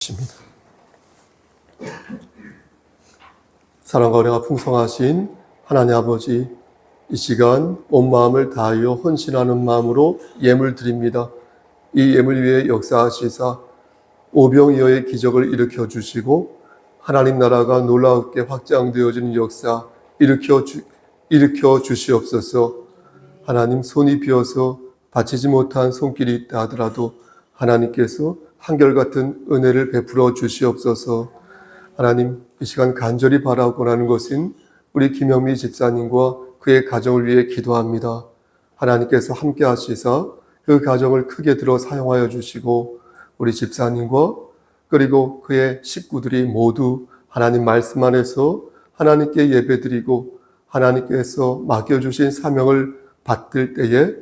십니다. 사랑과 은혜가 풍성하신 하나님 아버지, 이 시간 온 마음을 다하여 헌신하는 마음으로 예물 드립니다. 이 예물 위에 역사하시사 오병이어의 기적을 일으켜 주시고 하나님 나라가 놀랍게 확장되어지는 역사 일으켜 주시옵소서. 하나님, 손이 비어서 바치지 못한 손길이 있다 하더라도 하나님께서 한결같은 은혜를 베풀어 주시옵소서. 하나님, 이 시간 간절히 바라고 하는 것은 우리 김영미 집사님과 그의 가정을 위해 기도합니다. 하나님께서 함께 하시사 그 가정을 크게 들어 사용하여 주시고 우리 집사님과 그리고 그의 식구들이 모두 하나님 말씀 안에서 하나님께 예배드리고 하나님께서 맡겨주신 사명을 받들 때에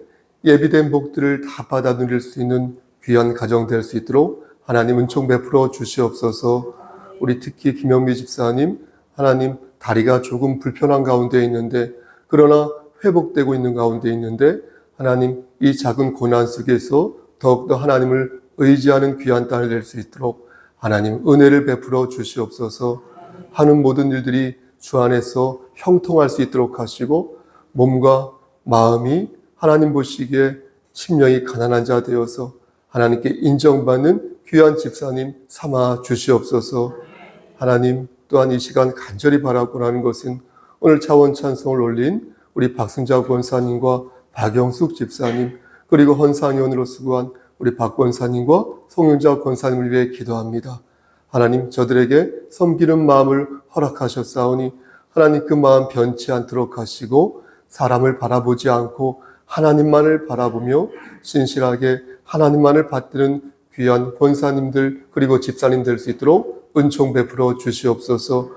예비된 복들을 다 받아 누릴 수 있는 귀한 가정 될 수 있도록 하나님 은총 베풀어 주시옵소서. 우리 특히 김영미 집사님, 하나님 다리가 조금 불편한 가운데 있는데 그러나 회복되고 있는 가운데 있는데 하나님 이 작은 고난 속에서 더욱더 하나님을 의지하는 귀한 딸을 낼 수 있도록 하나님 은혜를 베풀어 주시옵소서. 하는 모든 일들이 주 안에서 형통할 수 있도록 하시고 몸과 마음이 하나님 보시기에 심령이 가난한 자 되어서 하나님께 인정받는 귀한 집사님 삼아 주시옵소서. 하나님 또한 이 시간 간절히 바라고 하는 것은 오늘 차원 찬송을 올린 우리 박승자 권사님과 박영숙 집사님 그리고 헌상위원으로 수고한 우리 박 권사님과 송영자 권사님을 위해 기도합니다. 하나님 저들에게 섬기는 마음을 허락하셨사오니 하나님 그 마음 변치 않도록 하시고 사람을 바라보지 않고 하나님만을 바라보며 신실하게 하나님만을 받드는 귀한 권사님들 그리고 집사님 될 수 있도록 은총 베풀어 주시옵소서.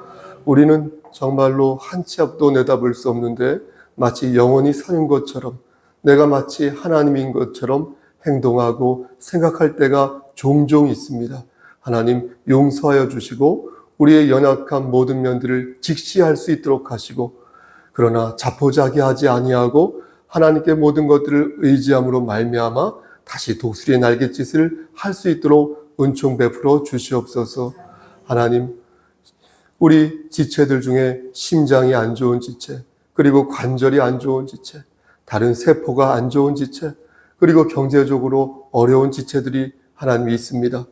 우리는 정말로 한 치 앞도 내다볼 수 없는데 마치 영원히 사는 것처럼 내가 마치 하나님인 것처럼 행동하고 생각할 때가 종종 있습니다. 하나님 용서하여 주시고 우리의 연약한 모든 면들을 직시할 수 있도록 하시고 그러나 자포자기하지 아니하고 하나님께 모든 것들을 의지함으로 말미암아 다시 독수리의 날갯짓을 할 수 있도록 은총 베풀어 주시옵소서. 하나님 우리 지체들 중에 심장이 안 좋은 지체 그리고 관절이 안 좋은 지체 다른 세포가 안 좋은 지체 그리고 경제적으로 어려운 지체들이 하나님 있습니다.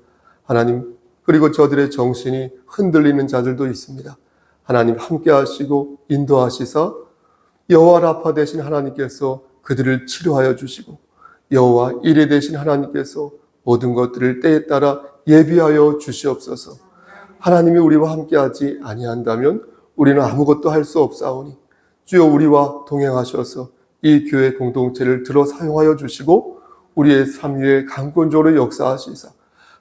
하나님 그리고 저들의 정신이 흔들리는 자들도 있습니다. 하나님 함께 하시고 인도하시사 여호와 라파 되신 하나님께서 그들을 치료하여 주시고 여호와 이레 되신 하나님께서 모든 것들을 때에 따라 예비하여 주시옵소서. 하나님이 우리와 함께하지 아니한다면 우리는 아무것도 할 수 없사오니 주여 우리와 동행하셔서 이 교회 공동체를 들어 사용하여 주시고 우리의 삶 위에 강권적으로 역사하시사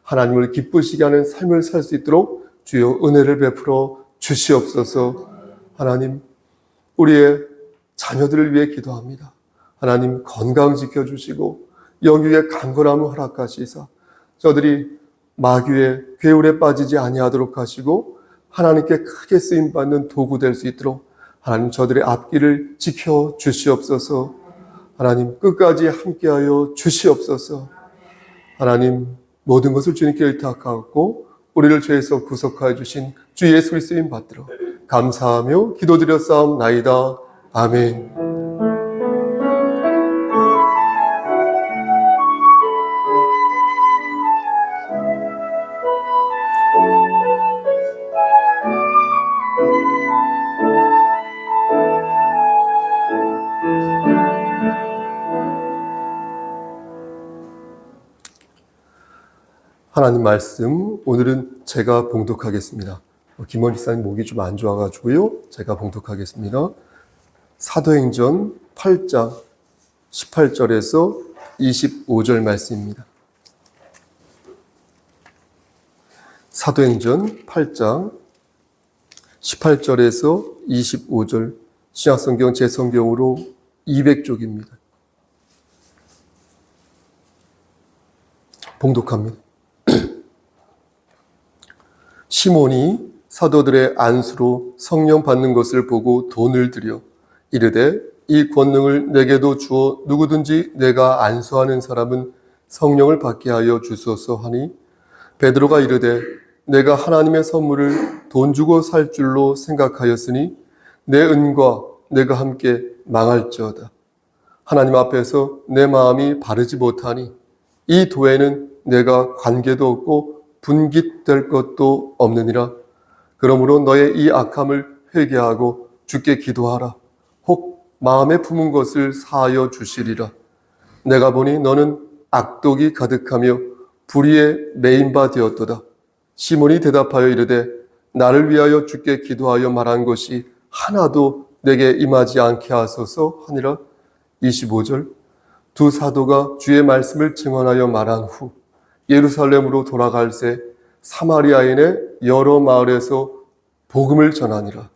하나님을 기쁘시게 하는 삶을 살 수 있도록 주여 은혜를 베풀어 주시옵소서. 하나님 우리의 자녀들을 위해 기도합니다. 하나님 건강 지켜주시고 영육의 강건함을 허락하시사 저들이 마귀의 괴울에 빠지지 아니하도록 하시고 하나님께 크게 쓰임받는 도구 될 수 있도록 하나님 저들의 앞길을 지켜 주시옵소서. 하나님 끝까지 함께하여 주시옵소서. 하나님 모든 것을 주님께 의탁하고 우리를 죄에서 구속하여 주신 주 예수 그리스도인 받들어 감사하며 기도드려 싸움나이다. 아멘. 하나님 말씀 오늘은 제가 봉독하겠습니다. 김원 집사님 목이 좀 안 좋아가지고요. 제가 봉독하겠습니다. 사도행전 8장 18절에서 25절 말씀입니다. 사도행전 8장 18절에서 25절 신약성경 제 성경으로 200쪽입니다. 봉독합니다. 시몬이 사도들의 안수로 성령 받는 것을 보고 돈을 들여 이르되 이 권능을 내게도 주어 누구든지 내가 안수하는 사람은 성령을 받게 하여 주소서 하니 베드로가 이르되 내가 하나님의 선물을 돈 주고 살 줄로 생각하였으니 내 은과 내가 함께 망할지어다. 하나님 앞에서 내 마음이 바르지 못하니 이 도에는 내가 관계도 없고 분깃될 것도 없느니라. 그러므로 너의 이 악함을 회개하고 주께 기도하라. 혹 마음에 품은 것을 사하여 주시리라. 내가 보니 너는 악독이 가득하며 불의에 매인 바 되었도다. 시몬이 대답하여 이르되 나를 위하여 주께 기도하여 말한 것이 하나도 내게 임하지 않게 하소서 하니라. 25절. 두 사도가 주의 말씀을 증언하여 말한 후 예루살렘으로 돌아갈새 사마리아인의 여러 마을에서 복음을 전하니라.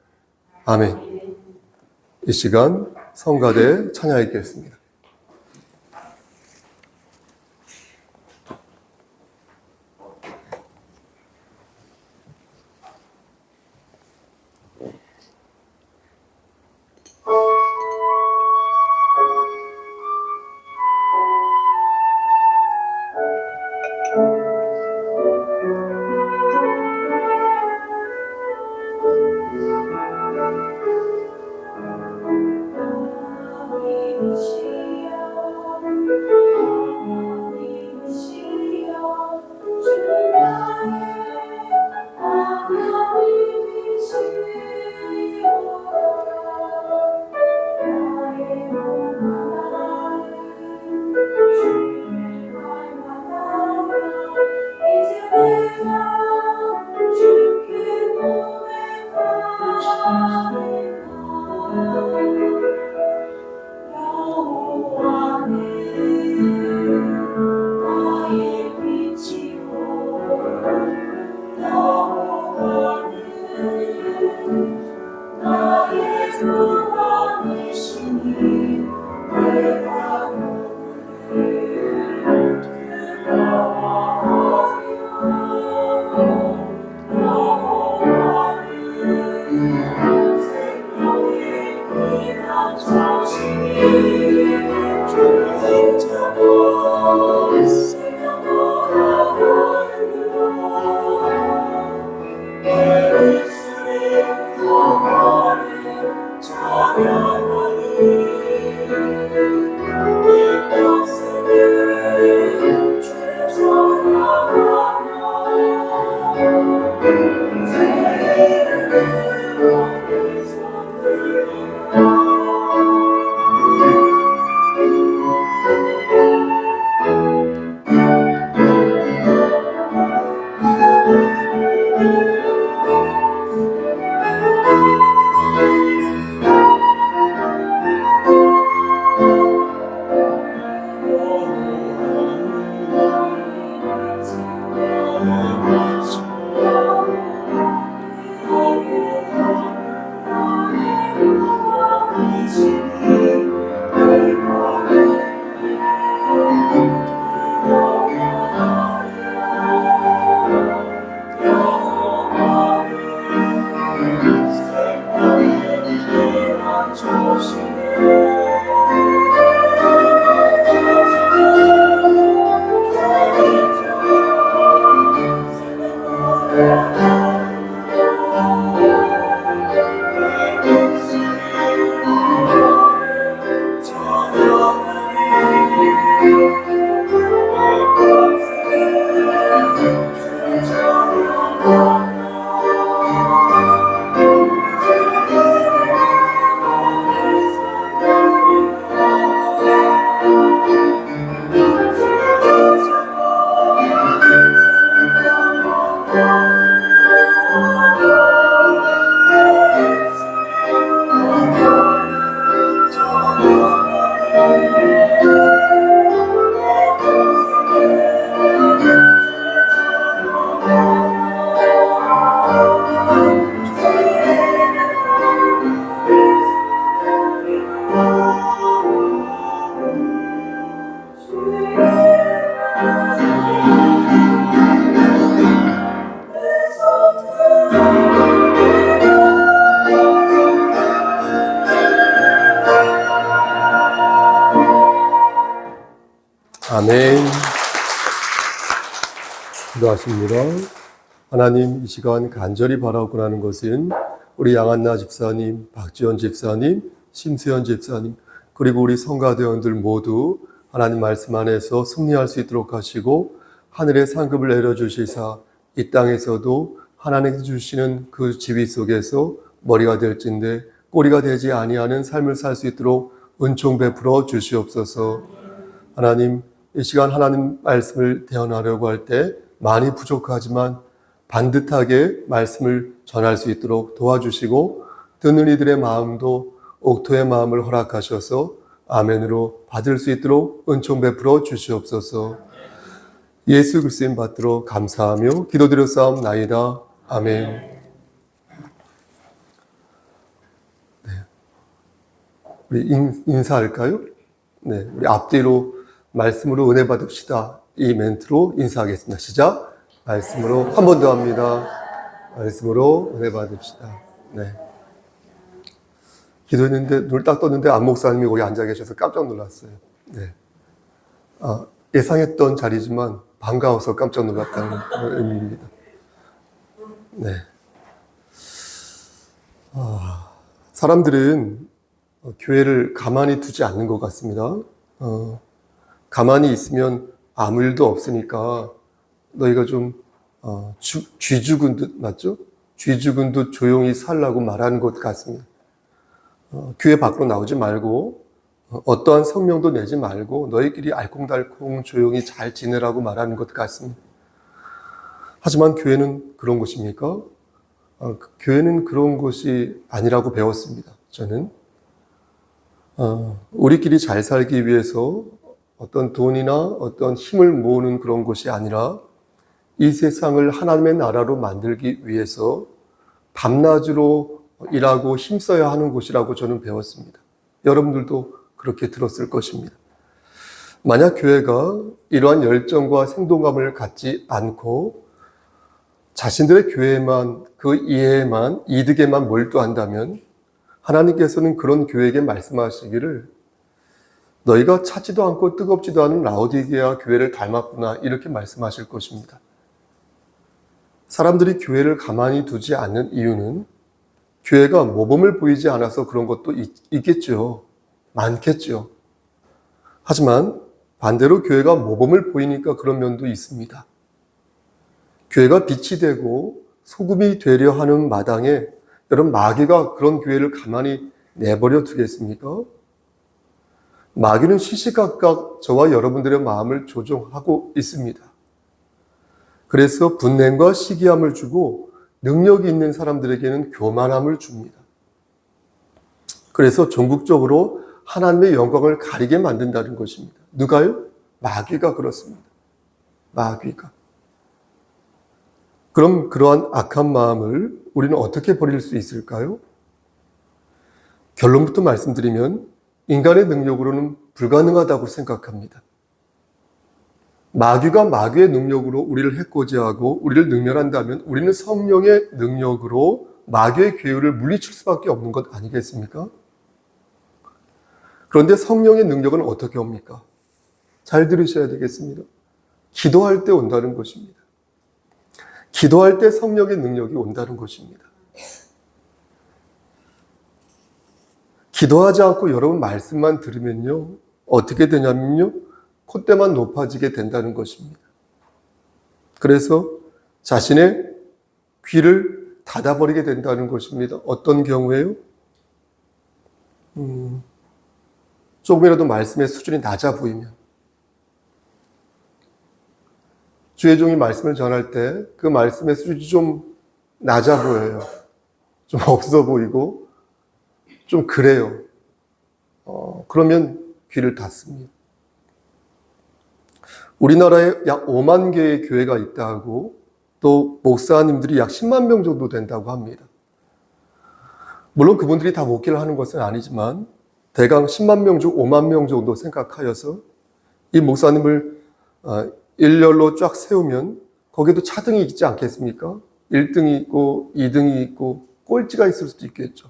아멘. 이 시간 성가대 찬양하겠습니다. 기도하십니다. 하나님, 이 시간 간절히 바라고 하는 것은 우리 양한나 집사님, 박지원 집사님, 심수현 집사님, 그리고 우리 성가대원들 모두 하나님 말씀 안에서 승리할 수 있도록 하시고 하늘의 상급을 내려주시사 이 땅에서도 하나님께서 주시는 그 지위 속에서 머리가 될진데 꼬리가 되지 아니하는 삶을 살 수 있도록 은총 베풀어 주시옵소서. 하나님, 이 시간 하나님 말씀을 대언하려고 할 때 많이 부족하지만 반듯하게 말씀을 전할 수 있도록 도와주시고 듣는 이들의 마음도 옥토의 마음을 허락하셔서 아멘으로 받을 수 있도록 은총 베풀어 주시옵소서. 예수 그리스도인 받들어 감사하며 기도드렸사옵나이다. 아멘. 네. 우리 인사할까요? 네, 우리 앞뒤로 말씀으로 은혜 받읍시다. 이 멘트로 인사하겠습니다. 시작. 말씀으로 한 번 더 합니다. 말씀으로 은혜 받읍시다. 네. 기도했는데 눈을 딱 떴는데 안 목사님이 거기 앉아 계셔서 깜짝 놀랐어요. 네. 예상했던 자리지만 반가워서 깜짝 놀랐다는 의미입니다. 네. 사람들은 교회를 가만히 두지 않는 것 같습니다. 가만히 있으면 아무 일도 없으니까 너희가 좀 쥐 죽은 듯, 맞죠? 쥐 죽은 듯 조용히 살라고 말하는 것 같습니다. 교회 밖으로 나오지 말고 어떠한 성명도 내지 말고 너희끼리 알콩달콩 조용히 잘 지내라고 말하는 것 같습니다. 하지만 교회는 그런 곳입니까? 교회는 그런 곳이 아니라고 배웠습니다. 저는 우리끼리 잘 살기 위해서 어떤 돈이나 어떤 힘을 모으는 그런 곳이 아니라 이 세상을 하나님의 나라로 만들기 위해서 밤낮으로 일하고 힘써야 하는 곳이라고 저는 배웠습니다. 여러분들도 그렇게 들었을 것입니다. 만약 교회가 이러한 열정과 생동감을 갖지 않고 자신들의 교회만, 그 이해에만, 이득에만 몰두한다면 하나님께서는 그런 교회에게 말씀하시기를 너희가 차지도 않고 뜨겁지도 않은 라오디게아 교회를 닮았구나 이렇게 말씀하실 것입니다. 사람들이 교회를 가만히 두지 않는 이유는 교회가 모범을 보이지 않아서 그런 것도 있겠죠. 많겠죠. 하지만 반대로 교회가 모범을 보이니까 그런 면도 있습니다. 교회가 빛이 되고 소금이 되려 하는 마당에 여러분 마귀가 그런 교회를 가만히 내버려 두겠습니까? 마귀는 시시각각 저와 여러분들의 마음을 조종하고 있습니다. 그래서 분냄과 시기함을 주고 능력이 있는 사람들에게는 교만함을 줍니다. 그래서 전국적으로 하나님의 영광을 가리게 만든다는 것입니다. 누가요? 마귀가 그렇습니다. 마귀가. 그럼 그러한 악한 마음을 우리는 어떻게 버릴 수 있을까요? 결론부터 말씀드리면 인간의 능력으로는 불가능하다고 생각합니다. 마귀가 마귀의 능력으로 우리를 해코지하고 우리를 능멸한다면 우리는 성령의 능력으로 마귀의 괴유를 물리칠 수밖에 없는 것 아니겠습니까? 그런데 성령의 능력은 어떻게 옵니까? 잘 들으셔야 되겠습니다. 기도할 때 온다는 것입니다. 기도할 때 성령의 능력이 온다는 것입니다. 기도하지 않고 여러분 말씀만 들으면요, 어떻게 되냐면요, 콧대만 높아지게 된다는 것입니다. 그래서 자신의 귀를 닫아버리게 된다는 것입니다. 어떤 경우에요? 조금이라도 말씀의 수준이 낮아 보이면, 주의 종이 말씀을 전할 때 그 말씀의 수준이 좀 낮아 보여요. 좀 없어 보이고 좀 그래요. 그러면 귀를 닫습니다. 우리나라에 약 5만 개의 교회가 있다고, 또 목사님들이 약 10만 명 정도 된다고 합니다. 물론 그분들이 다 목회를 하는 것은 아니지만 대강 10만 명 중 5만 명 정도 생각하여서 이 목사님을 일렬로 쫙 세우면 거기도 차등이 있지 않겠습니까? 1등이 있고 2등이 있고 꼴찌가 있을 수도 있겠죠.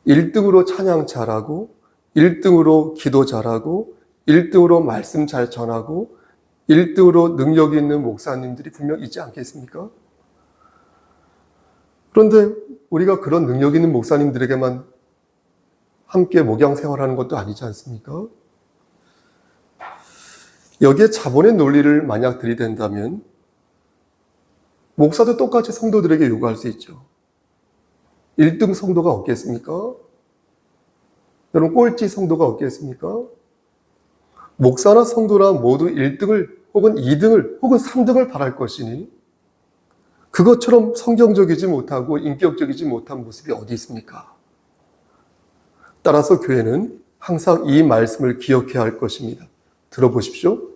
1등으로 찬양 잘하고 1등으로 기도 잘하고 1등으로 말씀 잘 전하고 1등으로 능력이 있는 목사님들이 분명 있지 않겠습니까? 그런데 우리가 그런 능력 있는 목사님들에게만 함께 목양 생활하는 것도 아니지 않습니까? 여기에 자본의 논리를 만약 들이댄다면 목사도 똑같이 성도들에게 요구할 수 있죠. 1등 성도가 없겠습니까? 여러분 꼴찌 성도가 없겠습니까? 목사나 성도나 모두 1등을 혹은 2등을 혹은 3등을 바랄 것이니 그것처럼 성경적이지 못하고 인격적이지 못한 모습이 어디 있습니까? 따라서 교회는 항상 이 말씀을 기억해야 할 것입니다. 들어보십시오.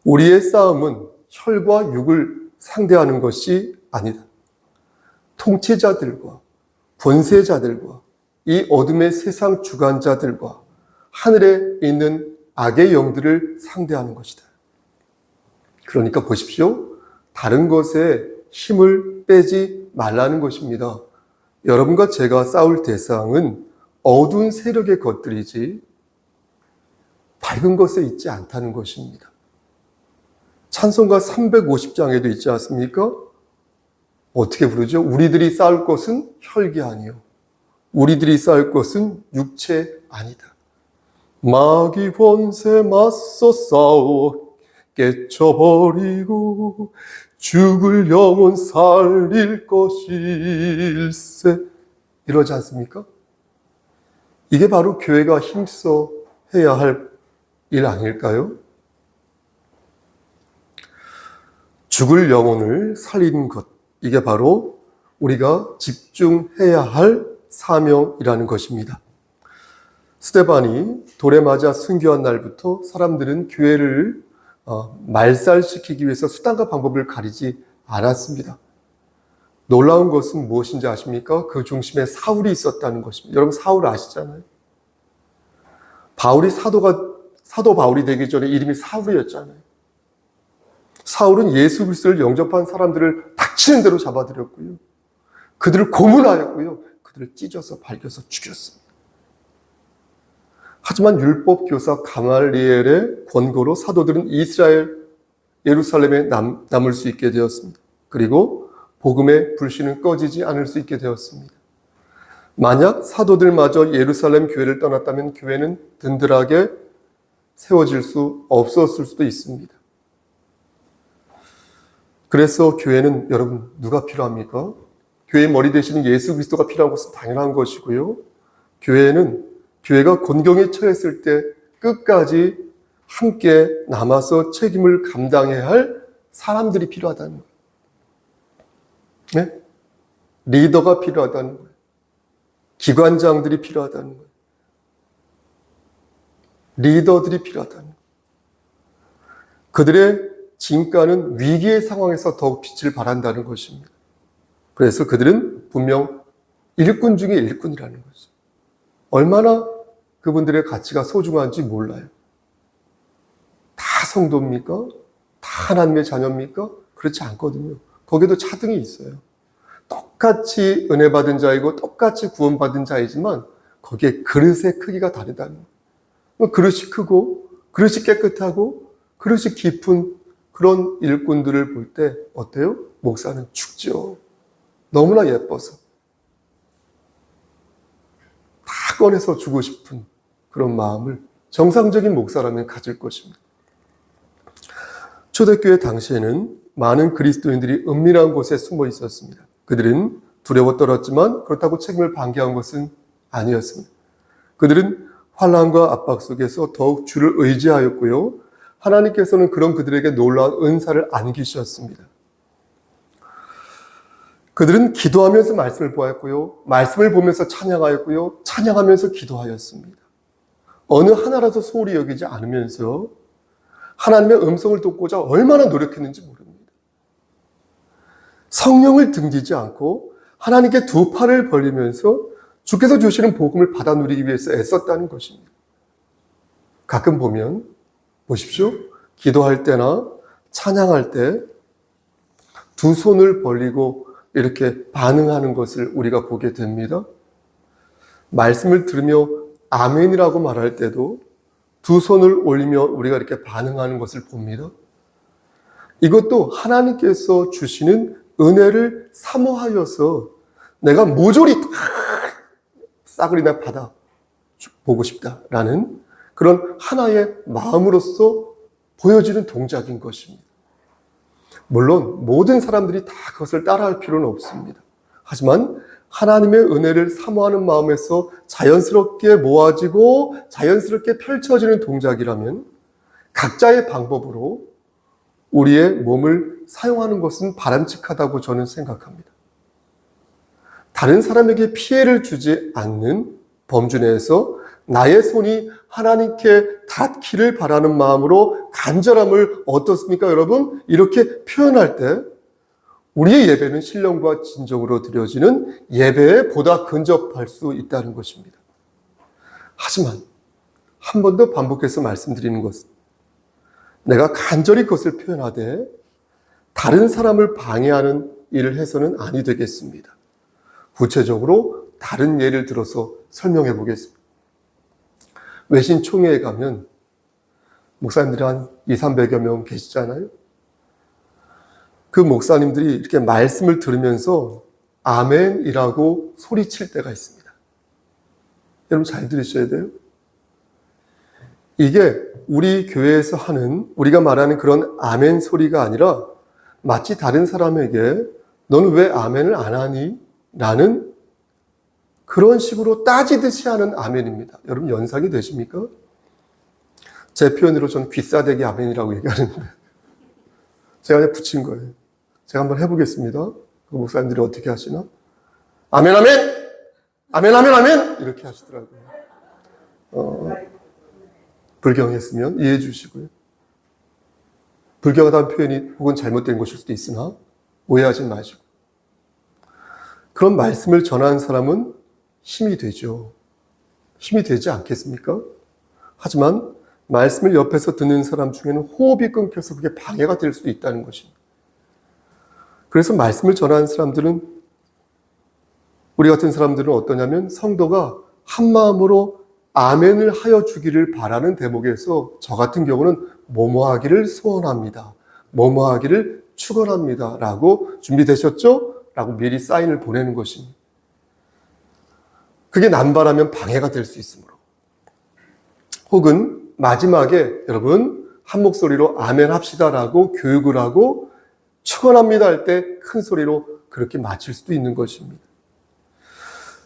우리의 싸움은 혈과 육을 상대하는 것이 아니다. 통치자들과 권세자들과 이 어둠의 세상 주관자들과 하늘에 있는 악의 영들을 상대하는 것이다. 그러니까 보십시오. 다른 것에 힘을 빼지 말라는 것입니다. 여러분과 제가 싸울 대상은 어두운 세력의 것들이지 밝은 것에 있지 않다는 것입니다. 찬송가 350장에도 있지 않습니까? 어떻게 부르죠? 우리들이 싸울 것은 혈기 아니요. 우리들이 싸울 것은 육체 아니다. 마귀 권세 맞서 싸워 깨쳐버리고 죽을 영혼 살릴 것일세. 이러지 않습니까? 이게 바로 교회가 힘써 해야 할 일 아닐까요? 죽을 영혼을 살리는 것, 이게 바로 우리가 집중해야 할 사명이라는 것입니다. 스데반이 돌에 맞아 순교한 날부터 사람들은 교회를 말살시키기 위해서 수단과 방법을 가리지 않았습니다. 놀라운 것은 무엇인지 아십니까? 그 중심에 사울이 있었다는 것입니다. 여러분 사울 아시잖아요. 바울이 사도 바울이 되기 전에 이름이 사울이었잖아요. 사울은 예수 그리스도를 영접한 사람들을 닥치는 대로 잡아들였고요. 그들을 고문하였고요. 그들을 찢어서 밝혀서 죽였습니다. 하지만 율법 교사 가말리엘의 권고로 사도들은 이스라엘 예루살렘에 남을 수 있게 되었습니다. 그리고 복음의 불씨는 꺼지지 않을 수 있게 되었습니다. 만약 사도들마저 예루살렘 교회를 떠났다면 교회는 든든하게 세워질 수 없었을 수도 있습니다. 그래서 교회는 여러분 누가 필요합니까? 교회의 머리 되시는 예수 그리스도가 필요한 것은 당연한 것이고요. 교회가 곤경에 처했을 때 끝까지 함께 남아서 책임을 감당해야 할 사람들이 필요하다는 거예요. 네? 리더가 필요하다는 거예요. 기관장들이 필요하다는 거예요. 리더들이 필요하다는 거예요. 그들의 진가는 위기의 상황에서 더욱 빛을 발한다는 것입니다. 그래서 그들은 분명 일꾼 중에 일꾼이라는 거죠. 얼마나 그분들의 가치가 소중한지 몰라요. 다 성도입니까? 다 하나님의 자녀입니까? 그렇지 않거든요. 거기에도 차등이 있어요. 똑같이 은혜 받은 자이고 똑같이 구원받은 자이지만 거기에 그릇의 크기가 다르다는 거예요. 그릇이 크고 그릇이 깨끗하고 그릇이 깊은 그런 일꾼들을 볼 때 어때요? 목사는 죽죠. 너무나 예뻐서 다 꺼내서 주고 싶은 그런 마음을 정상적인 목사라면 가질 것입니다. 초대교회 당시에는 많은 그리스도인들이 은밀한 곳에 숨어 있었습니다. 그들은 두려워 떨었지만 그렇다고 책임을 방기한 것은 아니었습니다. 그들은 환난과 압박 속에서 더욱 주를 의지하였고요. 하나님께서는 그런 그들에게 놀라운 은사를 안기셨습니다. 그들은 기도하면서 말씀을 보았고요. 말씀을 보면서 찬양하였고요. 찬양하면서 기도하였습니다. 어느 하나라도 소홀히 여기지 않으면서 하나님의 음성을 듣고자 얼마나 노력했는지 모릅니다. 성령을 등지지 않고 하나님께 두 팔을 벌리면서 주께서 주시는 복음을 받아 누리기 위해서 애썼다는 것입니다. 가끔 보면 보십시오. 기도할 때나 찬양할 때 두 손을 벌리고 이렇게 반응하는 것을 우리가 보게 됩니다. 말씀을 들으며 아멘이라고 말할 때도 두 손을 올리며 우리가 이렇게 반응하는 것을 봅니다. 이것도 하나님께서 주시는 은혜를 사모하여서 내가 모조리 다 싸그리나 받아 보고 싶다라는 그런 하나의 마음으로서 보여지는 동작인 것입니다. 물론 모든 사람들이 다 그것을 따라할 필요는 없습니다. 하지만 하나님의 은혜를 사모하는 마음에서 자연스럽게 모아지고 자연스럽게 펼쳐지는 동작이라면 각자의 방법으로 우리의 몸을 사용하는 것은 바람직하다고 저는 생각합니다. 다른 사람에게 피해를 주지 않는 범주 내에서 나의 손이 하나님께 닿기를 바라는 마음으로 간절함을 어떻습니까, 여러분? 이렇게 표현할 때 우리의 예배는 신령과 진정으로 드려지는 예배에 보다 근접할 수 있다는 것입니다. 하지만 한 번 더 반복해서 말씀드리는 것은 내가 간절히 그것을 표현하되 다른 사람을 방해하는 일을 해서는 아니 되겠습니다. 구체적으로 다른 예를 들어서 설명해 보겠습니다. 외신 총회에 가면 목사님들이 한 200~300여 명 계시잖아요. 그 목사님들이 이렇게 말씀을 들으면서 아멘이라고 소리칠 때가 있습니다. 여러분 잘 들으셔야 돼요. 이게 우리 교회에서 하는 우리가 말하는 그런 아멘 소리가 아니라 마치 다른 사람에게 너는 왜 아멘을 안 하니? 라는 그런 식으로 따지듯이 하는 아멘입니다. 여러분 연상이 되십니까? 제 표현으로 저는 귀싸대기 아멘이라고 얘기하는데 제가 그냥 붙인 거예요. 제가 한번 해보겠습니다. 그 목사님들이 어떻게 하시나? 아멘 아멘! 아멘 아멘 아멘! 이렇게 하시더라고요. 불경했으면 이해해 주시고요. 불경하다는 표현이 혹은 잘못된 것일 수도 있으나 오해하지 마시고 그런 말씀을 전하는 사람은 힘이 되죠. 힘이 되지 않겠습니까? 하지만 말씀을 옆에서 듣는 사람 중에는 호흡이 끊겨서 그게 방해가 될 수도 있다는 것입니다. 그래서 말씀을 전하는 사람들은 우리 같은 사람들은 어떠냐면 성도가 한 마음으로 아멘을 하여 주기를 바라는 대목에서 저 같은 경우는 뭐뭐 하기를 소원합니다. 뭐뭐 하기를 축원합니다. 라고 준비되셨죠? 라고 미리 사인을 보내는 것입니다. 그게 남발하면 방해가 될 수 있으므로. 혹은 마지막에 여러분 한 목소리로 아멘 합시다라고 교육을 하고 축원합니다 할 때 큰 소리로 그렇게 마칠 수도 있는 것입니다.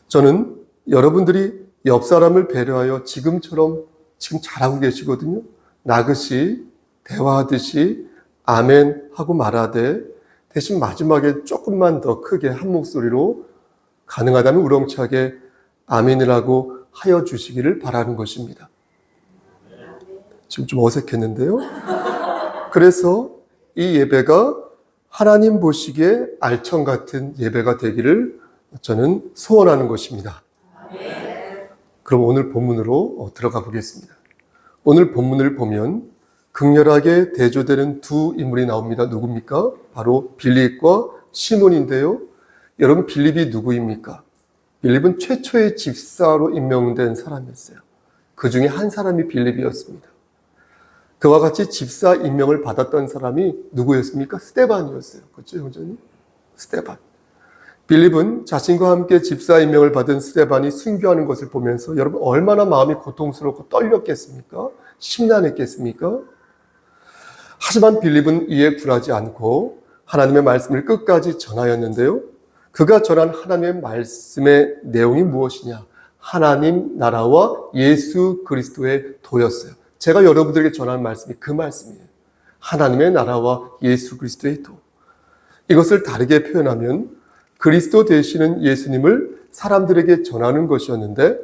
저는 여러분들이 옆 사람을 배려하여 지금 잘하고 계시거든요. 나긋이 대화하듯이 아멘 하고 말하되 대신 마지막에 조금만 더 크게 한 목소리로 가능하다면 우렁차게 아멘이라고 하여 주시기를 바라는 것입니다. 지금 좀 어색했는데요. 그래서 이 예배가 하나님 보시기에 알청 같은 예배가 되기를 저는 소원하는 것입니다. 그럼 오늘 본문으로 들어가 보겠습니다. 오늘 본문을 보면 극렬하게 대조되는 두 인물이 나옵니다. 누굽니까? 바로 빌립과 시몬인데요. 여러분 빌립이 누구입니까? 빌립은 최초의 집사로 임명된 사람이었어요. 그 중에 한 사람이 빌립이었습니다. 그와 같이 집사 임명을 받았던 사람이 누구였습니까? 스데반이었어요. 그렇죠, 형제님? 스데반. 빌립은 자신과 함께 집사 임명을 받은 스데반이 순교하는 것을 보면서 여러분 얼마나 마음이 고통스럽고 떨렸겠습니까? 심란했겠습니까? 하지만 빌립은 이에 굴하지 않고 하나님의 말씀을 끝까지 전하였는데요. 그가 전한 하나님의 말씀의 내용이 무엇이냐? 하나님 나라와 예수 그리스도의 도였어요. 제가 여러분들에게 전하는 말씀이 그 말씀이에요. 하나님의 나라와 예수 그리스도의 도. 이것을 다르게 표현하면 그리스도 되시는 예수님을 사람들에게 전하는 것이었는데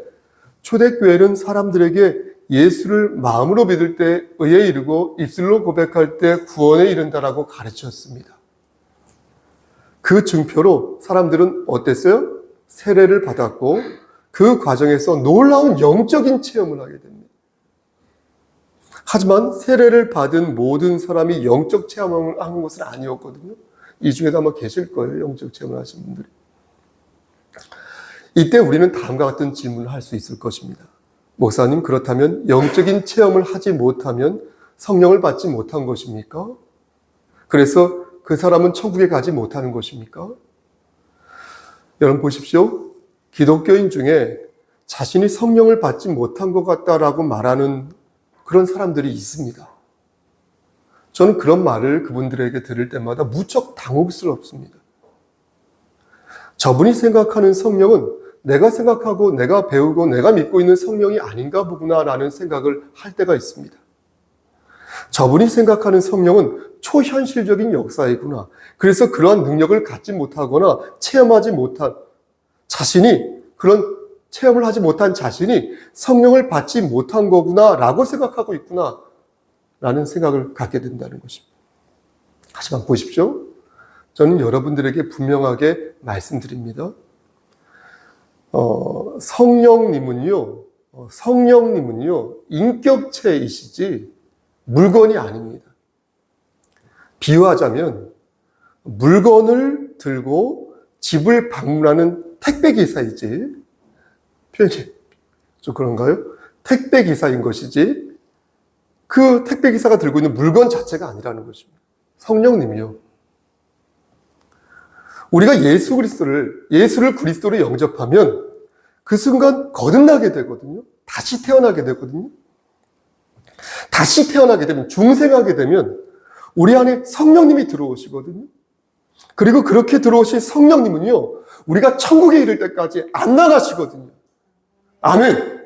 초대교회는 사람들에게 예수를 마음으로 믿을 때 의에 이르고 입술로 고백할 때 구원에 이른다라고 가르쳤습니다. 그 증표로 사람들은 어땠어요? 세례를 받았고 그 과정에서 놀라운 영적인 체험을 하게 됩니다. 하지만 세례를 받은 모든 사람이 영적 체험을 한 것은 아니었거든요. 이 중에도 아마 계실 거예요. 영적 체험을 하신 분들이. 이때 우리는 다음과 같은 질문을 할 수 있을 것입니다. 목사님, 그렇다면 영적인 체험을 하지 못하면 성령을 받지 못한 것입니까? 그래서 그 사람은 천국에 가지 못하는 것입니까? 여러분 보십시오. 기독교인 중에 자신이 성령을 받지 못한 것 같다라고 말하는 그런 사람들이 있습니다. 저는 그런 말을 그분들에게 들을 때마다 무척 당혹스럽습니다. 저분이 생각하는 성령은 내가 생각하고 내가 배우고 내가 믿고 있는 성령이 아닌가 보구나라는 생각을 할 때가 있습니다. 저분이 생각하는 성령은 초현실적인 역사이구나. 그래서 그러한 능력을 갖지 못하거나 체험하지 못한 자신이, 그런 체험을 하지 못한 자신이 성령을 받지 못한 거구나 라고 생각하고 있구나 라는 생각을 갖게 된다는 것입니다. 하지만 보십시오. 저는 여러분들에게 분명하게 말씀드립니다. 성령님은요, 인격체이시지 물건이 아닙니다. 비유하자면 물건을 들고 집을 방문하는 택배기사이지, 표현이 좀 그런가요? 택배기사인 것이지 그 택배기사가 들고 있는 물건 자체가 아니라는 것입니다. 성령님이요. 우리가 예수를 그리스도로 영접하면 그 순간 거듭나게 되거든요. 다시 태어나게 되거든요. 다시 태어나게 되면, 중생하게 되면 우리 안에 성령님이 들어오시거든요. 그리고 그렇게 들어오신 성령님은요, 우리가 천국에 이를 때까지 안 나가시거든요. 아멘.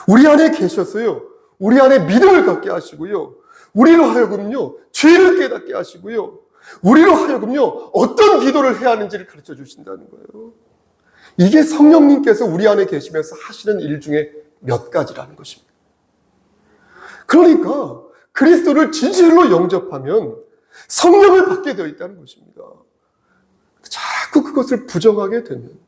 우리 안에 계셔서요, 우리 안에 믿음을 갖게 하시고요, 우리로 하여금요, 죄를 깨닫게 하시고요, 우리로 하여금요, 어떤 기도를 해야 하는지를 가르쳐 주신다는 거예요. 이게 성령님께서 우리 안에 계시면서 하시는 일 중에 몇 가지라는 것입니다. 그러니까 그리스도를 진실로 영접하면 성령을 받게 되어 있다는 것입니다. 자꾸 그것을 부정하게 되면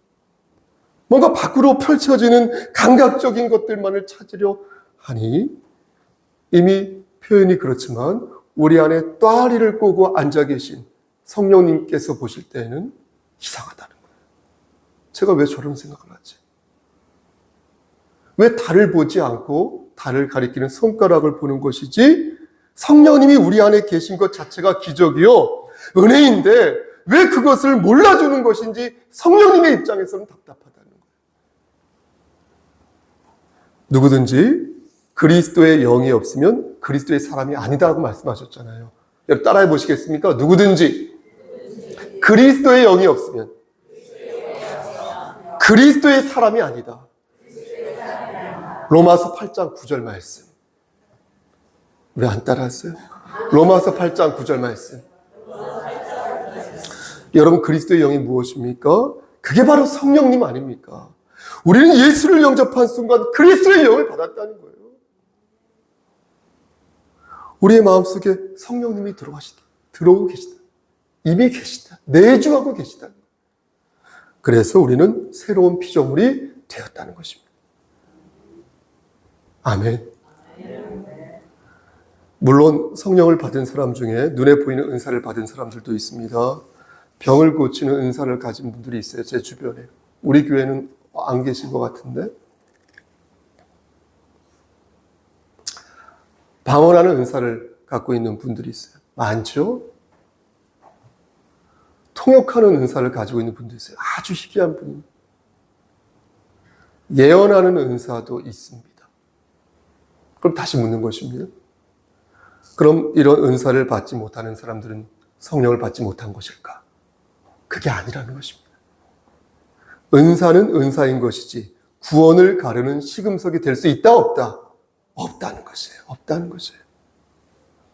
뭔가 밖으로 펼쳐지는 감각적인 것들만을 찾으려 하니 이미 표현이 그렇지만 우리 안에 또아리를 꼬고 앉아 계신 성령님께서 보실 때에는 이상하다는 거예요. 제가 왜 저런 생각을 하지? 왜 달을 보지 않고 달을 가리키는 손가락을 보는 것이지? 성령님이 우리 안에 계신 것 자체가 기적이요, 은혜인데 왜 그것을 몰라주는 것인지 성령님의 입장에서는 답답하다는 거예요. 누구든지 그리스도의 영이 없으면 그리스도의 사람이 아니다라고 말씀하셨잖아요. 여러분 따라해 보시겠습니까? 누구든지 그리스도의 영이 없으면 그리스도의 사람이 아니다. 로마서 8장 9절 말씀. 왜 안 따라했어요? 로마서 8장 9절 말씀. 여러분 그리스도의 영이 무엇입니까? 그게 바로 성령님 아닙니까? 우리는 예수를 영접한 순간 그리스도의 영을 받았다는 거예요. 우리의 마음속에 성령님이 들어오고 계시다. 이미 계시다. 내주하고 계시다. 그래서 우리는 새로운 피조물이 되었다는 것입니다. 아멘. 물론 성령을 받은 사람 중에 눈에 보이는 은사를 받은 사람들도 있습니다. 병을 고치는 은사를 가진 분들이 있어요. 제 주변에. 우리 교회는 안 계신 것 같은데. 방언하는 은사를 갖고 있는 분들이 있어요. 많죠? 통역하는 은사를 가지고 있는 분도 있어요. 아주 희귀한 분입니다. 예언하는 은사도 있습니다. 그럼 다시 묻는 것입니다. 그럼 이런 은사를 받지 못하는 사람들은 성령을 받지 못한 것일까? 그게 아니라는 것입니다. 은사는 은사인 것이지 구원을 가르는 시금석이 될 수 있다 없다? 없다는 것이에요. 없다는 것이에요.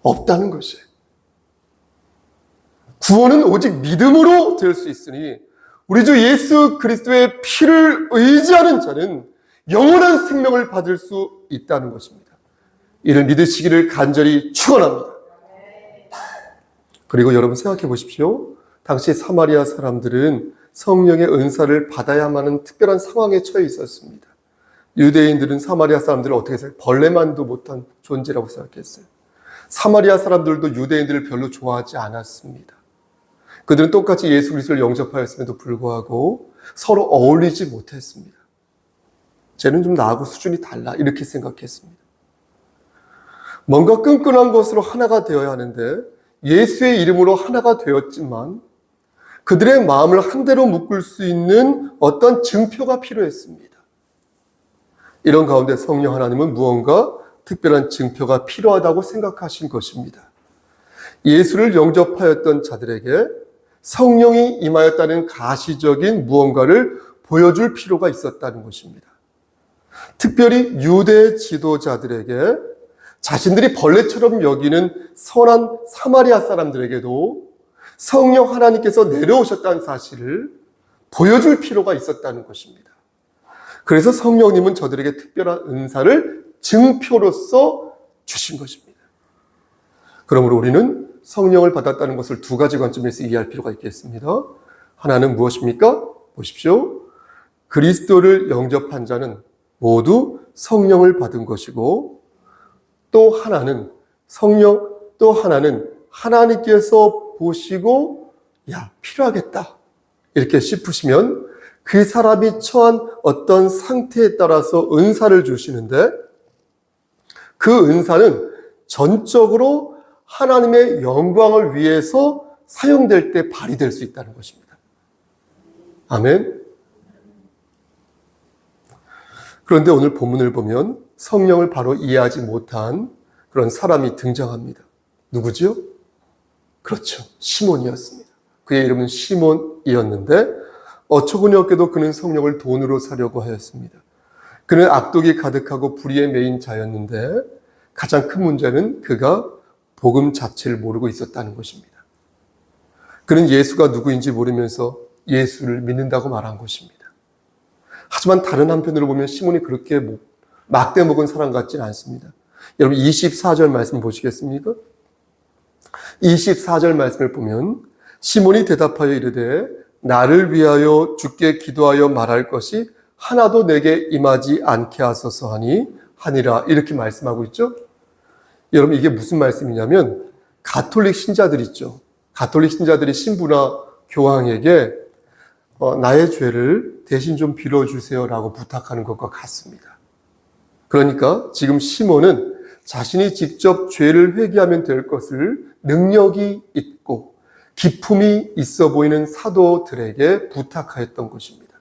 없다는 것이에요. 구원은 오직 믿음으로 될 수 있으니 우리 주 예수 그리스도의 피를 의지하는 자는 영원한 생명을 받을 수 있다는 것입니다. 이를 믿으시기를 간절히 축원합니다. 그리고 여러분 생각해 보십시오. 당시 사마리아 사람들은 성령의 은사를 받아야만 하는 특별한 상황에 처해 있었습니다. 유대인들은 사마리아 사람들을 어떻게 생각해요? 벌레만도 못한 존재라고 생각했어요. 사마리아 사람들도 유대인들을 별로 좋아하지 않았습니다. 그들은 똑같이 예수 그리스도를 영접하였음에도 불구하고 서로 어울리지 못했습니다. 쟤는 좀 나하고 수준이 달라 이렇게 생각했습니다. 뭔가 끈끈한 것으로 하나가 되어야 하는데 예수의 이름으로 하나가 되었지만 그들의 마음을 한대로 묶을 수 있는 어떤 증표가 필요했습니다. 이런 가운데 성령 하나님은 무언가 특별한 증표가 필요하다고 생각하신 것입니다. 예수를 영접하였던 자들에게 성령이 임하였다는 가시적인 무언가를 보여줄 필요가 있었다는 것입니다. 특별히 유대 지도자들에게 자신들이 벌레처럼 여기는 선한 사마리아 사람들에게도 성령 하나님께서 내려오셨다는 사실을 보여줄 필요가 있었다는 것입니다. 그래서 성령님은 저들에게 특별한 은사를 증표로서 주신 것입니다. 그러므로 우리는 성령을 받았다는 것을 두 가지 관점에서 이해할 필요가 있겠습니다. 하나는 무엇입니까? 보십시오. 그리스도를 영접한 자는 모두 성령을 받은 것이고 또 하나는 하나님께서 보시고 필요하겠다 이렇게 싶으시면 그 사람이 처한 어떤 상태에 따라서 은사를 주시는데 그 은사는 전적으로 하나님의 영광을 위해서 사용될 때 발휘될 수 있다는 것입니다. 아멘. 그런데 오늘 본문을 보면 성령을 바로 이해하지 못한 그런 사람이 등장합니다. 누구지요? 그렇죠. 시몬이었습니다. 그의 이름은 시몬이었는데 어처구니없게도 그는 성령을 돈으로 사려고 하였습니다. 그는 악독이 가득하고 불의에 매인 자였는데 가장 큰 문제는 그가 복음 자체를 모르고 있었다는 것입니다. 그는 예수가 누구인지 모르면서 예수를 믿는다고 말한 것입니다. 하지만 다른 한편으로 보면 시몬이 그렇게 막대 먹은 사람 같지는 않습니다. 여러분 24절 말씀 보시겠습니까? 24절 말씀을 보면 시몬이 대답하여 이르되 나를 위하여 주께 기도하여 말할 것이 하나도 내게 임하지 않게 하소서 하니라 이렇게 말씀하고 있죠. 여러분 이게 무슨 말씀이냐면 가톨릭 신자들 있죠. 가톨릭 신자들이 신부나 교황에게 나의 죄를 대신 좀 빌어주세요라고 부탁하는 것과 같습니다. 그러니까 지금 시몬은 자신이 직접 죄를 회개하면 될 것을 능력이 있고 기품이 있어 보이는 사도들에게 부탁하였던 것입니다.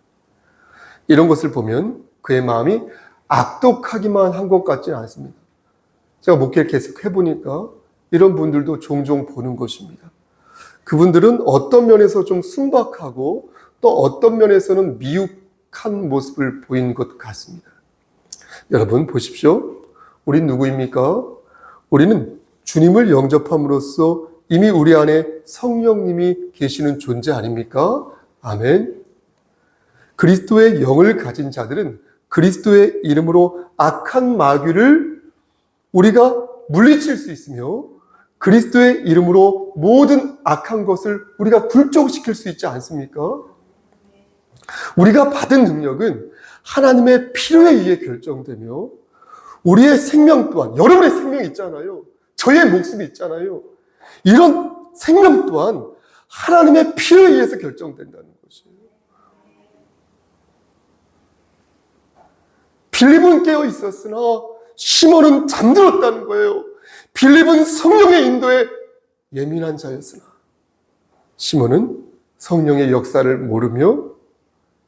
이런 것을 보면 그의 마음이 악독하기만 한 것 같지는 않습니다. 제가 목회를 계속 해보니까 이런 분들도 종종 보는 것입니다. 그분들은 어떤 면에서 좀 순박하고 또 어떤 면에서는 미혹한 모습을 보인 것 같습니다. 여러분 보십시오. 우린 누구입니까? 우리는 주님을 영접함으로써 이미 우리 안에 성령님이 계시는 존재 아닙니까? 아멘. 그리스도의 영을 가진 자들은 그리스도의 이름으로 악한 마귀를 우리가 물리칠 수 있으며 그리스도의 이름으로 모든 악한 것을 우리가 굴종시킬 수 있지 않습니까? 우리가 받은 능력은 하나님의 필요에 의해 결정되며 우리의 생명 또한 여러분의 생명이 있잖아요. 저의 목숨이 있잖아요. 이런 생명 또한 하나님의 필요에 의해서 결정된다는 것이에요. 빌립은 깨어 있었으나 시몬은 잠들었다는 거예요. 빌립은 성령의 인도에 예민한 자였으나 시몬은 성령의 역사를 모르며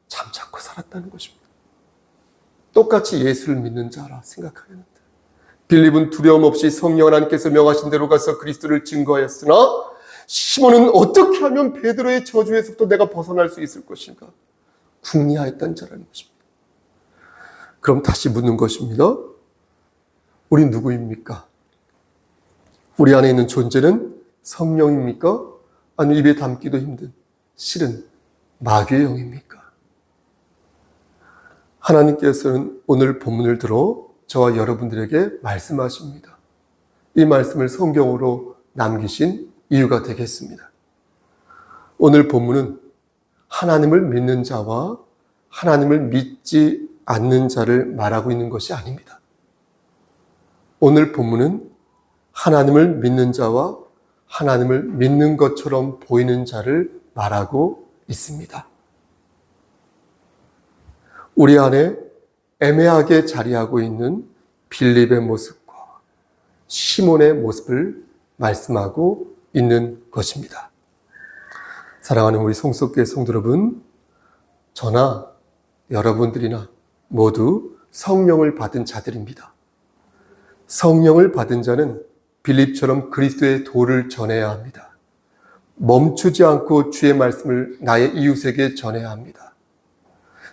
잠자코 살았다는 것입니다. 똑같이 예수를 믿는 자라 생각하였는데 빌립은 두려움 없이 성령 하나님께서 명하신 대로 가서 그리스도를 증거하였으나 시몬은 어떻게 하면 베드로의 저주에서부터 내가 벗어날 수 있을 것인가 궁리하였던 자라는 것입니다. 그럼 다시 묻는 것입니다. 우린 누구입니까? 우리 안에 있는 존재는 성령입니까? 아니면 입에 담기도 힘든 실은 마귀의 영입니까? 하나님께서는 오늘 본문을 들어 저와 여러분들에게 말씀하십니다. 이 말씀을 성경으로 남기신 이유가 되겠습니다. 오늘 본문은 하나님을 믿는 자와 하나님을 믿지 않는 자를 말하고 있는 것이 아닙니다. 오늘 본문은 하나님을 믿는 자와 하나님을 믿는 것처럼 보이는 자를 말하고 있습니다. 우리 안에 애매하게 자리하고 있는 빌립의 모습과 시몬의 모습을 말씀하고 있는 것입니다. 사랑하는 우리 성속교회 성도 여러분, 저나 여러분들이나 모두 성령을 받은 자들입니다. 성령을 받은 자는 빌립처럼 그리스도의 도를 전해야 합니다. 멈추지 않고 주의 말씀을 나의 이웃에게 전해야 합니다.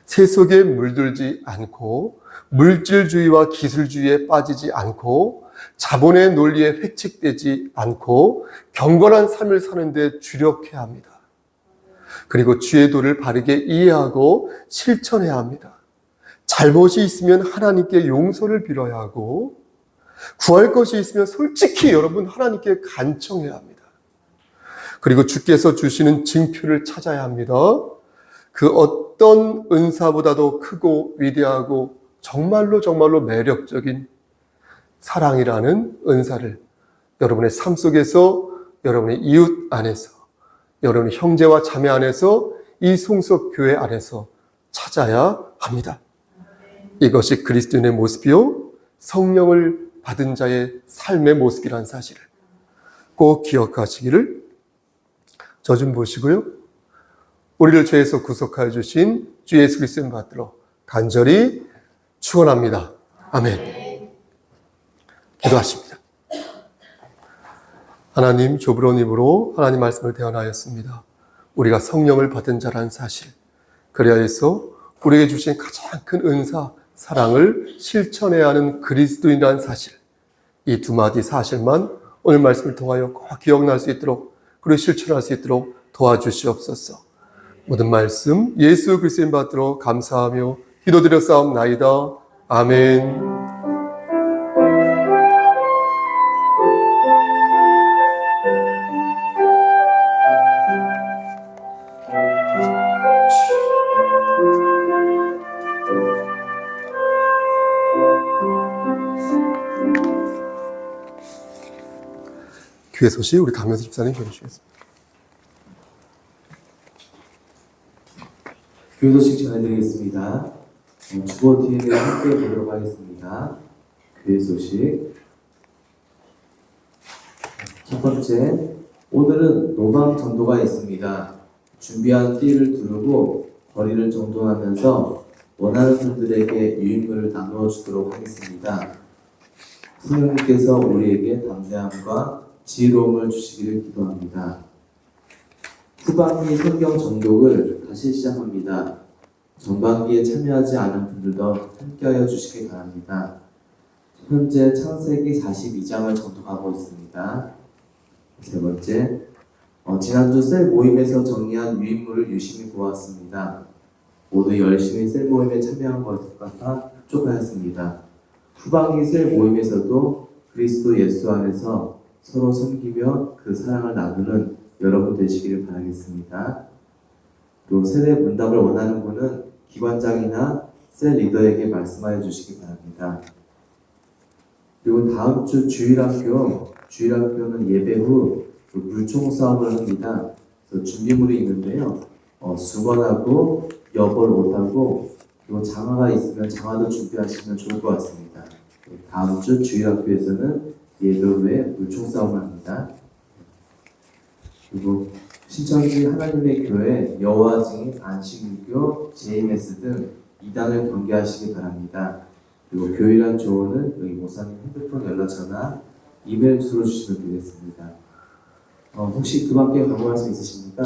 세속에 물들지 않고 물질주의와 기술주의에 빠지지 않고 자본의 논리에 획책되지 않고 경건한 삶을 사는 데 주력해야 합니다. 그리고 주의 도를 바르게 이해하고 실천해야 합니다. 잘못이 있으면 하나님께 용서를 빌어야 하고 구할 것이 있으면 솔직히 여러분 하나님께 간청해야 합니다. 그리고 주께서 주시는 징표를 찾아야 합니다. 그 어떤 은사보다도 크고 위대하고 정말로 매력적인 사랑이라는 은사를 여러분의 삶 속에서, 여러분의 이웃 안에서, 여러분의 형제와 자매 안에서, 이 성속교회 안에서 찾아야 합니다. 이것이 그리스도인의 모습이요, 성령을 받은 자의 삶의 모습이라는 사실을 꼭 기억하시기를 저 좀 보시고요. 우리를 죄에서 구속하여 주신 주 예수 그리스도를 받들어 간절히 축원합니다. 아멘. 기도하십니다. 하나님, 좁은 입으로 하나님 말씀을 대언하였습니다. 우리가 성령을 받은 자라는 사실, 그래야 해서 우리에게 주신 가장 큰 은사, 사랑을 실천해야 하는 그리스도인이라는 사실, 이 두 마디 사실만 오늘 말씀을 통하여 꼭 기억날 수 있도록, 그리고 실천할 수 있도록 도와주시옵소서. 모든 말씀 예수 그리스도인 받들어 감사하며 기도드렸사옵나이다. 아멘. 교회 소식 우리 강명수 집사님 전해주시겠습니다. 교회 소식 전해드리겠습니다. 주보 뒤에 함께 보도록 하겠습니다. 교회 소식 첫 번째, 오늘은 노방 전도가 있습니다. 준비한 띠를 두르고 거리를 정돈하면서 원하는 분들에게 유인물을 나누어 주도록 하겠습니다. 성령님께서 우리에게 담대함과 지혜로움을 주시기를 기도합니다. 후반기 성경 정독을 다시 시작합니다. 전반기에 참여하지 않은 분들도 함께하여 주시기 바랍니다. 현재 창세기 42장을 정독하고 있습니다. 세 번째, 지난주 셀 모임에서 정리한 유인물을 유심히 보았습니다. 모두 열심히 셀 모임에 참여한 것 같아 흡족하였습니다. 후반기 셀 모임에서도 그리스도 예수 안에서 서로 섬기며 그 사랑을 나누는 여러분 되시기를 바라겠습니다. 또 세대 문답을 원하는 분은 기관장이나 셀 리더에게 말씀하여 주시기 바랍니다. 그리고 다음 주 주일학교는 예배 후 물총 싸움을 합니다. 그래서 준비물이 있는데요. 수건하고 여벌 옷하고 그리고 장화가 있으면 장화도 준비하시면 좋을 것 같습니다. 다음 주 주일학교에서는 예배 후에 물총 싸움을 합니다. 그리고 신천지 하나님의 교회, 여호와 증인, 안식일교, JMS 등 2단을 경계하시기 바랍니다. 그리고 교일한 조언은 여기 목사님 핸드폰 연락처나 이메일 주소로 주시면 되겠습니다. 혹시 그 밖에 궁금한 점 있으십니까?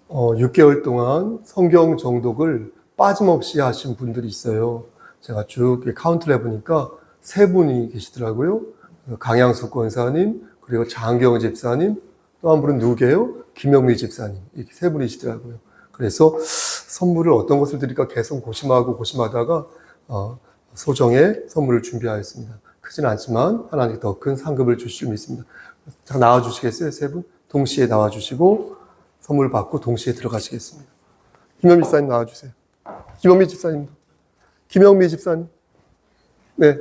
6개월 동안 성경 정독을 빠짐없이 하신 분들이 있어요. 제가 쭉 카운트를 해보니까 3분이 계시더라고요. 강양숙 권사님, 그리고 장경 집사님, 또 한 분은 누구게요? 김영미 집사님. 이렇게 3분이시더라고요. 그래서 선물을 어떤 것을 드릴까 계속 고심하다가 소정의 선물을 준비하였습니다. 크진 않지만 하나님께 더 큰 상급을 주실 줄 믿습니다. 자, 나와주시겠어요? 3분? 동시에 나와주시고 선물 받고 동시에 들어가시겠습니다. 김영미 집사님 나와주세요. 김영미 집사님도. 김영미 집사님. 네.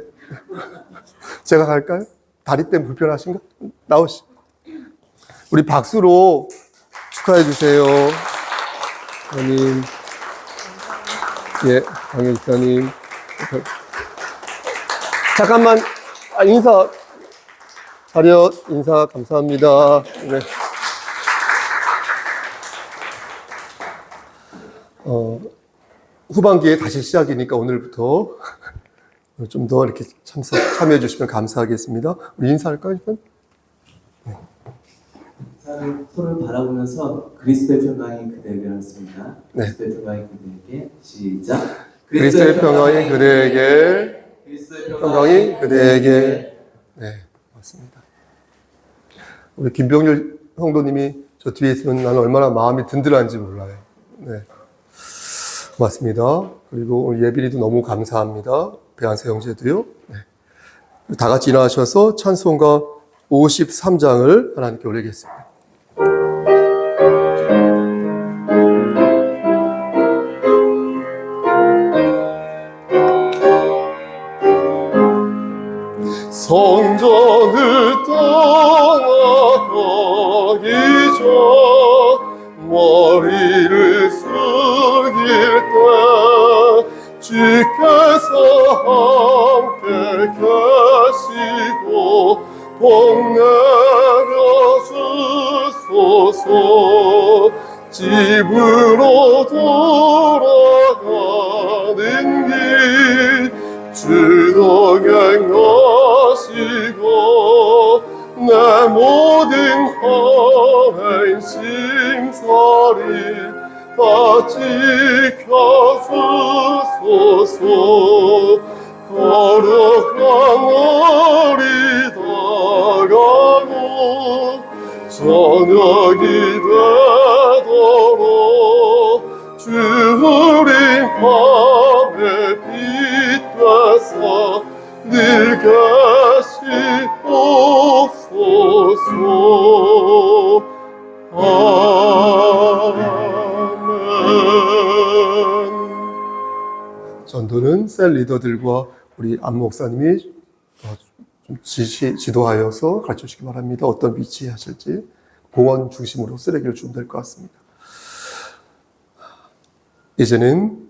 제가 갈까요? 다리 때문에 불편하신가? 나오시죠. 우리 박수로 축하해 주세요. 하나님. 예, 강현 집사님. 잠깐만, 인사. 차렷 인사 감사합니다. 네. 후반기에 다시 시작이니까 오늘부터 좀 더 이렇게 참여해 주시면 감사하겠습니다. 우리 인사할까요, 일단? 서로를 바라보면서 그리스도의 평강이 그대에게 하겠습니다. 네. 그리스도의 평강이 그대에게 시작. 그리스도의 평강이 그대에게, 그리스도의 평강이 그대에게. 네, 맞습니다. 우리 김병률 성도님이 저 뒤에 있으면 나는 얼마나 마음이 든든한지 몰라요. 네. 고맙습니다. 그리고 오늘 예빈이도 너무 감사합니다. 배한세 형제도요. 네. 다 같이 일어나셔서 찬송가 53장을 하나님께 올리겠습니다. 성전을 떠나가기 전 머리를 숙일 때 주께서 함께 계시고 복내려 주소서. 집으로 돌아가는 길 주로 행하시고 내 모든 허행 심사리 다 지켜주소서. 거룩한 날이 다가고 저녁이 되도록 주 우리 맘에 빛 되사 늘 계시옵소서. 아멘. 전도는 셀 리더들과 우리 안 목사님이 좀 지도하여서 가르쳐 주시기 바랍니다. 어떤 위치에 하실지 공원 중심으로 쓰레기를 주면 될 것 같습니다. 이제는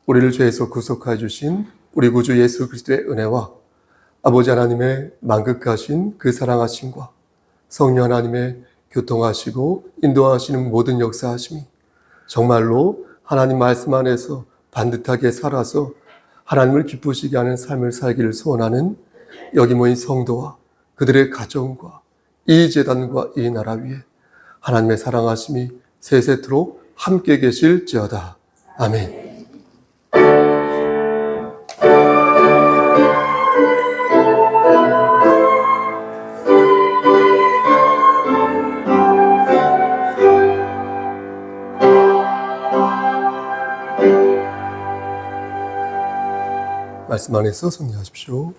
우리를 죄에서 구속하여 주신 우리 구주 예수 그리스도의 은혜와 아버지 하나님의 만극하신 그 사랑하심과 성령 하나님의 교통하시고 인도하시는 모든 역사하심이 정말로 하나님 말씀 안에서 반듯하게 살아서 하나님을 기쁘시게 하는 삶을 살기를 소원하는 여기 모인 성도와 그들의 가정과 이 제단과 이 나라 위에 하나님의 사랑하심이 세세토록 함께 계실지어다. 아멘. 말씀 안에서 승리하십시오.